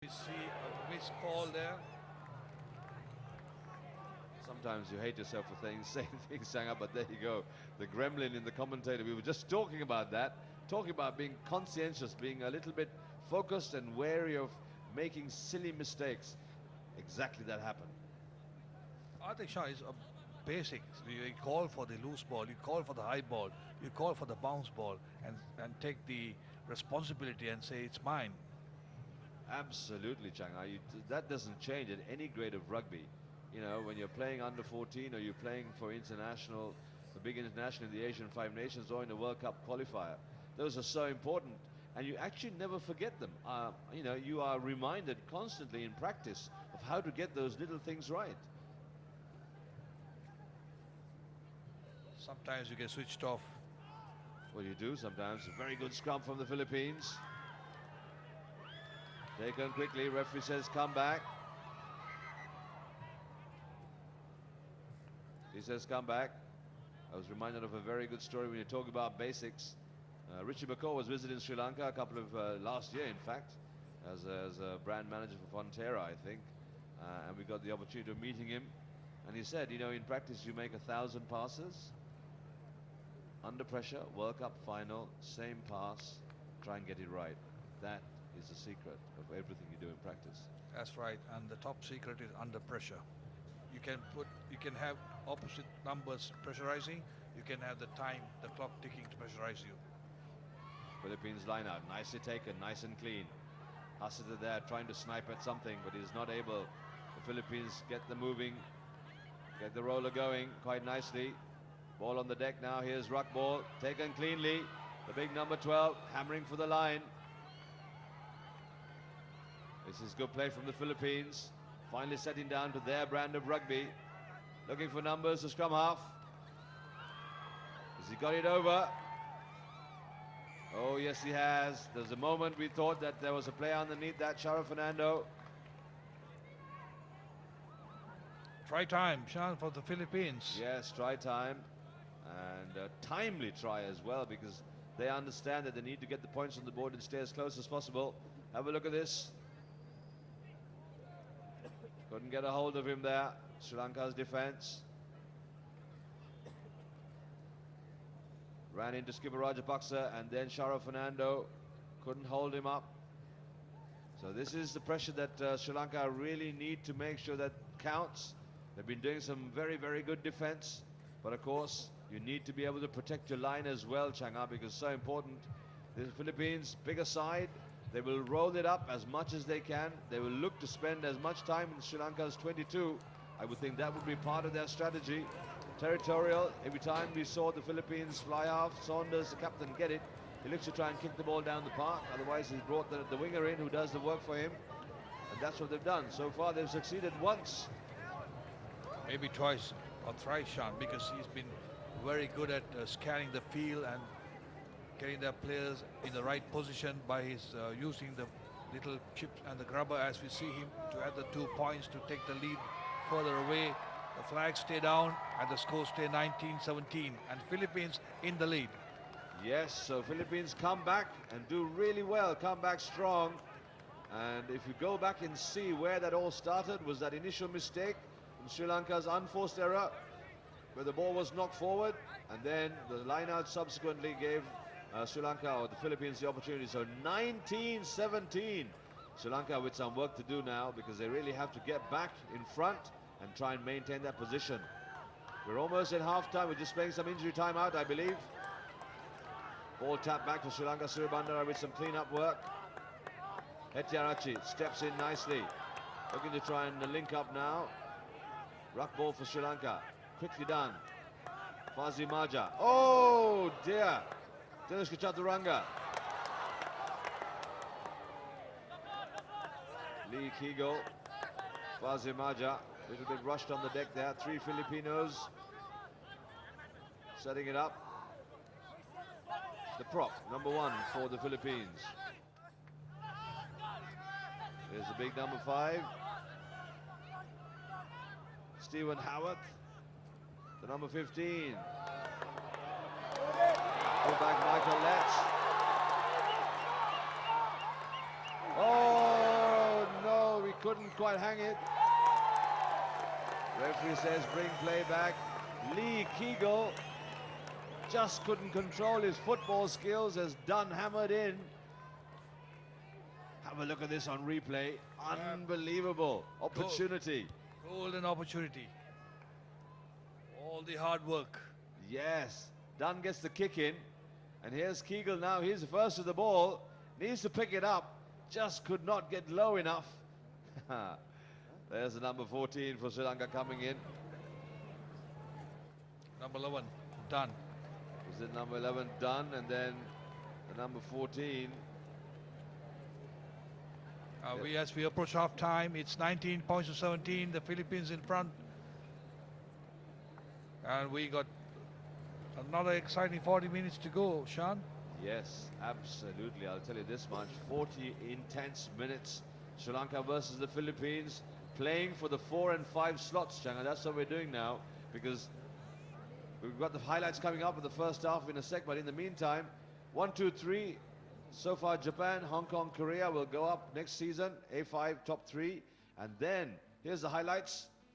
We see a missed call there. Sometimes you hate yourself for saying things, Sangha, but there you go. The gremlin in the commentator. We were just talking about that, talking about being conscientious, being a little bit focused and wary of making silly mistakes. Exactly that happened. I think Shah is a basic. You call for the loose ball, you call for the high ball, you call for the bounce ball, and take the responsibility and say it's mine. Absolutely, Changha. That doesn't change at any grade of rugby. You know, when you're playing under 14 or you're playing for international, the big international in the Asian Five Nations or in the World Cup qualifier, those are so important. And you actually never forget them. You know, you are reminded constantly in practice of how to get those little things right. Sometimes you get switched off. Well, you do sometimes. A very good scrum from the Philippines. Taken quickly. Referee says come back. He says come back. I was reminded of a very good story when you talk about basics. Richie McCaw was visiting Sri Lanka a couple of last year, in fact, as a brand manager for Fonterra, I think, and we got the opportunity of meeting him. And he said, you know, in practice you make 1,000 passes. Under pressure, World Cup final, same pass, try and get it right. That is the secret of everything you do in practice. That's right, and the top secret is under pressure. You can have opposite numbers pressurizing. You can have the time, the clock ticking to pressurize you. Philippines line out, nicely taken, nice and clean. Hassiter there trying to snipe at something, but he's not able. The Philippines get the moving, get the roller going quite nicely. Ball on the deck now. Here's ruck ball, taken cleanly. The big number 12 hammering for the line. This is good play from the Philippines. Finally setting down to their brand of rugby. Looking for numbers, the scrum half. Has he got it over? Oh, yes, he has. There's a moment we thought that there was a player underneath that, Shara Fernando. Try time, Sean, for the Philippines. Yes, try time. And a timely try as well, because they understand that they need to get the points on the board and stay as close as possible. Have a look at this. Couldn't get a hold of him there. Sri Lanka's defense. Ran into skipper Rajapaksa and then Shara Fernando couldn't hold him up. So this is the pressure that Sri Lanka really need to make sure that counts. They've been doing some very, very good defense. But of course, you need to be able to protect your line as well, Changha, because it's so important. The Philippines, bigger side. They will roll it up as much as they can. They will look to spend as much time in Sri Lanka's 22. I would think that would be part of their strategy. Territorial, every time we saw the Philippines fly off, Saunders, the captain, get it, he looks to try and kick the ball down the park. Otherwise, he's brought the winger in who does the work for him. And that's what they've done. So far, they've succeeded once. Maybe twice or thrice, Sean, because he's been very good at scanning the field and getting their players in the right position by his using the little chips and the grubber as we see him to add the 2 points to take the lead further away. The flags stay down and the score stay 19-17 and Philippines in the lead. Yes, so Philippines come back and do really well, come back strong. And if you go back and see where that all started, was that initial mistake in Sri Lanka's unforced error where the ball was knocked forward, and then the line out subsequently gave Sri Lanka or the Philippines the opportunity. So 19-17. Sri Lanka with some work to do now, because they really have to get back in front and try and maintain that position. We're almost at half-time. We're just playing some injury time out, I believe. Ball tapped back to Sri Lanka. Surabandara with some clean-up work. Hettiarachi steps in nicely. Looking to try and link up now. Ruck ball for Sri Lanka. Quickly done. Fazi Maja. Oh, dear. Dinesh Chaturanga. Lee Kegel. Fazi Maja. A little bit rushed on the deck there. 3 Filipinos setting it up. The prop, number 1 for the Philippines. Here's the big number 5. Stephen Howarth, the number 15. Fullback Michael Letts. Oh, couldn't quite hang it. Referee says bring play back. Lee Kegel just couldn't control his football skills as Dunn hammered in. Have a look at this on replay. Unbelievable opportunity. Golden opportunity. All the hard work. Yes, Dunn gets the kick in. And here's Kegel now. He's the first to the ball. Needs to pick it up. Just could not get low enough. There's the number 14 for Sri Lanka coming in. Number 11, done. Was it number 11 done, and then the number 14? As we approach half time, it's 19 points to 17. The Philippines in front, and we got another exciting 40 minutes to go. Sean. Yes, absolutely. I'll tell you this much: 40 intense minutes. Sri Lanka versus the Philippines, playing for the 4 and 5 slots, Changa. That's what we're doing now, because we've got the highlights coming up in the first half in a sec, but in the meantime, 1, 2, 3. So far, Japan, Hong Kong, Korea will go up next season, A5 top 3. And then, here's the highlights.